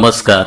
नमस्कार.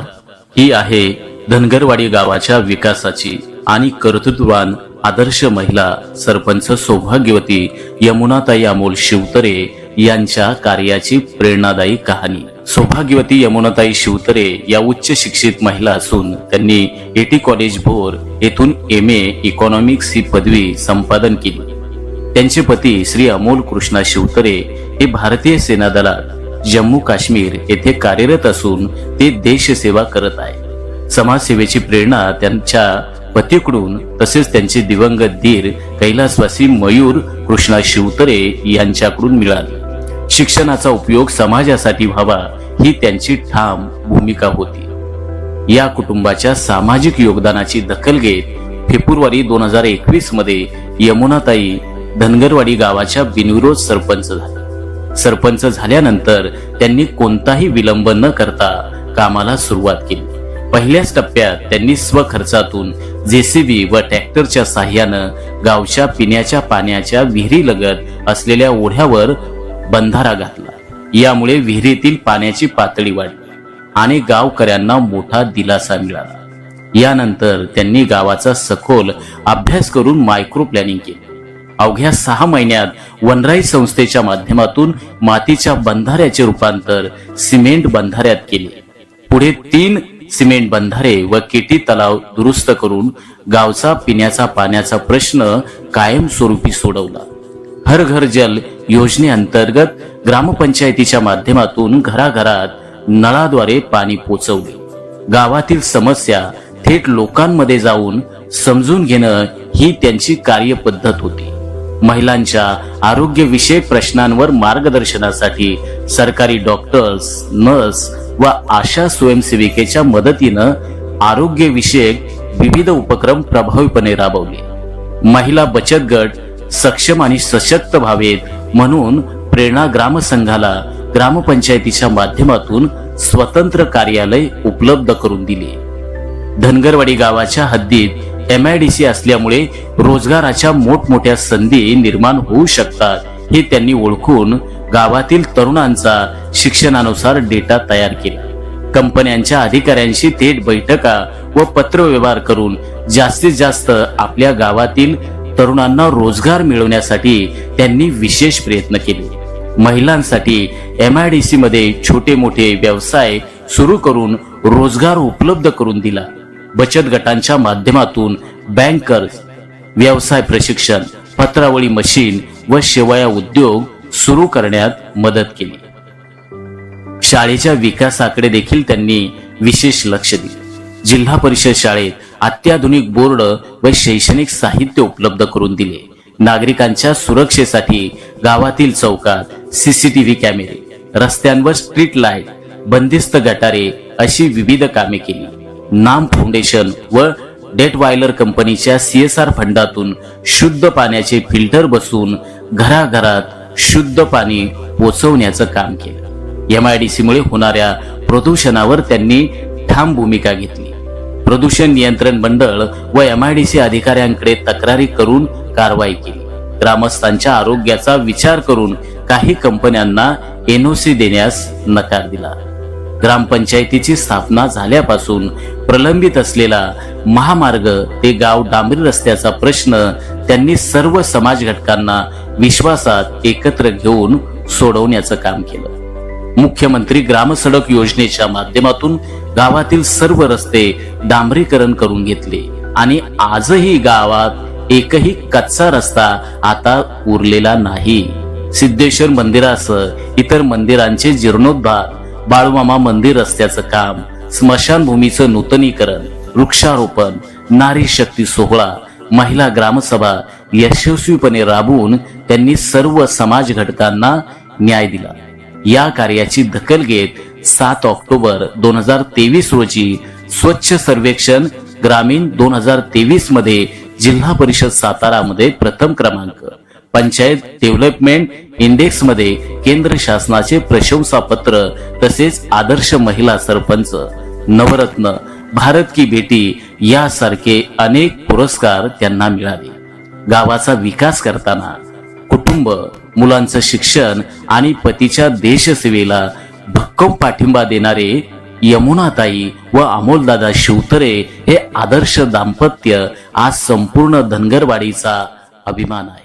ही आहे धनगरवाडी गावाच्या विकासाची आणि कर्तृत्ववान आदर्श महिला सरपंच सौभाग्यवती यमुनाताई अमोल शिवतरे यांच्या कार्याची प्रेरणादायी कहाणी. सौभाग्यवती यमुनाताई शिवतरे या उच्च शिक्षित महिला असून त्यांनी एटी कॉलेज भोर येथून MA इकॉनॉमिक्स ही पदवी संपादन केली. त्यांचे पती श्री अमोल कृष्णा शिवतरे हे भारतीय सेना दलात जम्मू काश्मीर येथे कार्यरत असून ते देशसेवा करत आहे. समाजसेवेची प्रेरणा त्यांच्या पतीकडून तसेच त्यांचे दिवंगत दीर कैलासवासी मयूर कृष्णा शिवतरे यांच्याकडून मिळाली. शिक्षणाचा उपयोग समाजासाठी व्हावा ही त्यांची ठाम भूमिका होती. या कुटुंबाच्या सामाजिक योगदानाची दखल घेत फेब्रुवारी 2021 मध्ये यमुनाताई धनगरवाडी गावाच्या बिनविरोध सरपंच झाल्या. सरपंच झाल्यानंतर त्यांनी कोणताही विलंब न करता कामाला सुरुवात केली. पहिल्याच टप्प्यात त्यांनी स्वखर्चातून JCB व ट्रॅक्टरच्या साहाय्यानं गावच्या पिण्याच्या पाण्याच्या विहिरीलगत असलेल्या ओढ्यावर बंधारा घातला. यामुळे विहिरीतील पाण्याची पातळी वाढली आणि गावकऱ्यांना मोठा दिलासा मिळाला. यानंतर त्यांनी गावाचा सखोल अभ्यास करून मायक्रो प्लॅनिंग केले. अवघ्या 6 महिन्यात वनराई संस्थेच्या माध्यमातून मातीच्या बंधाऱ्याचे रूपांतर सिमेंट बंधाऱ्यात केले. पुढे 3 सिमेंट बंधारे व केटी तलाव दुरुस्त करून गावचा पिण्याचा पाण्याचा प्रश्न कायमस्वरूपी सोडवला. हर घर जल योजनेअंतर्गत ग्रामपंचायतीच्या माध्यमातून घराघरात नळाद्वारे पाणी पोचवले. गावातील समस्या थेट लोकांमध्ये जाऊन समजून घेणं ही त्यांची कार्यपद्धत होती. महिलांच्या आरोग्यविषयक प्रश्नांवर मार्गदर्शनासाठी सरकारी डॉक्टर्स, नर्स व आशा स्वयंसेविकेच्या मदतीनं आरोग्यविषयक विविध उपक्रम प्रभावीपणे राबवले. महिला बचत गट सक्षम आणि सशक्त व्हावेत म्हणून प्रेरणा ग्रामसंघाला ग्रामपंचायतीच्या माध्यमातून स्वतंत्र कार्यालय उपलब्ध करून दिले. धनगरवाडी गावाच्या हद्दीत MIDC असल्यामुळे रोजगाराच्या मोठमोठ्या संधी निर्माण होऊ शकतात हे त्यांनी ओळखून गावातील तरुणांचा शिक्षणानुसार डेटा तयार केला. कंपन्यांच्या अधिकाऱ्यांशी थेट बैठका व पत्रव्यवहार करून जास्तीत जास्त आपल्या गावातील तरुणांना रोजगार मिळवण्यासाठी त्यांनी विशेष प्रयत्न केले. महिलांसाठी MIDC मध्ये छोटे मोठे व्यवसाय सुरू करून रोजगार उपलब्ध करून दिला. बचत गटांच्या माध्यमातून बँकर्स, व्यवसाय प्रशिक्षण, पत्रावळी मशीन व शेवया उद्योग सुरू करण्यात मदत केली. शाळेच्या विकासाकडे देखील त्यांनी विशेष लक्ष दिले. जिल्हा परिषद शाळेत अत्याधुनिक बोर्ड व शैक्षणिक साहित्य उपलब्ध करून दिले. नागरिकांच्या सुरक्षेसाठी गावातील चौकात CCTV कॅमेरे, रस्त्यांवर स्ट्रीट लाईट, बंदिस्त गटारे अशी विविध कामे केली. नाम फाउंडेशन व डेटवायलर कंपनीच्या CSR फंडातून शुद्ध पाण्याचे फिल्टर बसवून घराघरात शुद्ध पाणी पोचवण्याचं काम केलं. MIDC मुळे होणाऱ्या प्रदूषणावर त्यांनी ठाम भूमिका घेतली. प्रदूषण नियंत्रण मंडळ व MIDC अधिकाऱ्यांकडे तक्रारी करून कारवाई केली. ग्रामस्थांच्या आरोग्याचा विचार करून काही कंपन्यांना NOC देण्यास नकार दिला. ग्रामपंचायतीची स्थापना झाल्यापासून प्रलंबित असलेला महामार्ग ते गाव डांबरी रस्त्याचा प्रश्न त्यांनी सर्व समाज घटकांना विश्वासात एकत्र घेऊन सोडवण्याचं काम केलं. मुख्यमंत्री ग्रामसडक योजनेच्या माध्यमातून गावातील सर्व रस्ते डांबरीकरण करून घेतले आणि आजही गावात एकही कच्चा रस्ता आता उरलेला नाही. सिद्धेश्वर मंदिरासह इतर मंदिरांचे जीर्णोद्धार, बाळूमामा मंदिर रस्त्याचं काम, स्मशानभूमीचं नूतनीकरण, वृक्षारोपण, नारी शक्ती सोहळा, महिला ग्रामसभा यशस्वीपणे राबवून त्यांनी सर्व समाज घटकांना न्याय दिला. या कार्याची दखल घेत 7 ऑक्टोबर 2023 रोजी स्वच्छ सर्वेक्षण ग्रामीण 2023 मध्ये जिल्हा परिषद सातारा मध्ये प्रथम क्रमांक, पंचायत डेव्हलपमेंट इंडेक्स मध्ये केंद्र शासनाचे प्रशंसापत्र तसेच आदर्श महिला सरपंच, नवरत्न, भारत की बेटी यासारखे अनेक पुरस्कार त्यांना मिळाले. गावाचा विकास करताना कुटुंब, मुलांचं शिक्षण आणि पतीच्या देशसेवेला भक्कम पाठिंबा देणारे यमुनाताई व अमोलदादा शिवतरे हे आदर्श दाम्पत्य आज संपूर्ण धनगरवाडीचा अभिमान आहे.